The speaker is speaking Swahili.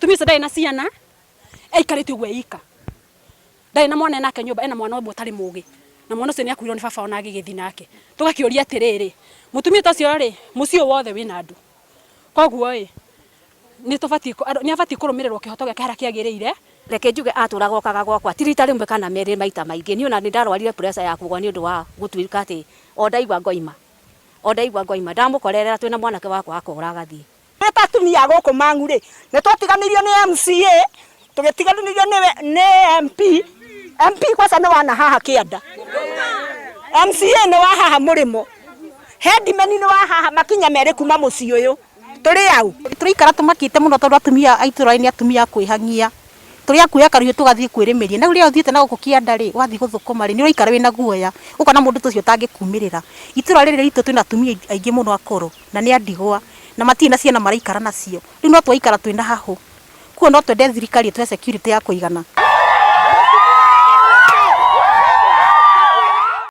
mutumia ucio ndai na ciana aikarite gwe ika ndai na mwana nake nyumba ena mwana umwe tari mugi na mwana ucio ni akuirwo ni baba ona agigithi nake tugakiuria atiriri mutumia tacio ri mucio wothe wina andu koguo ni abati kurumirirwo kihoto giake hara kiagirire reke njuge aturaga okaga gwakwa tirita rimwe kana meri maita maingi ni ona ni ndarwarire pressure ya kugwa ni undu wa gutuika ati ondaigwa ngoima ndamukorerera twina mwanake wakwa akora gathie eta atumia guku mangu ri ni twatiganirio ni MCA tugitiganirio ni MP kwa sana wana haha kianda MCA ni wa haha murimo headman ni wa haha makinya mere kuma muci uyu turi au turikara tumakite muno tondu atumia aitura ni atumia kwihangia turi akuya karuhiu tugathie kwirimeria na uria uthiite na guku kianda ri wathi guthukuma ri ni uikara wina guoya ukona mundu tucio tangikumirira itura riri ritu twina atumia aingi muno akoro na ni andigwa na matina ciana maraikara nacio riu no twaikara twina hahu kuo no twende thirikari twe security ya kuigana.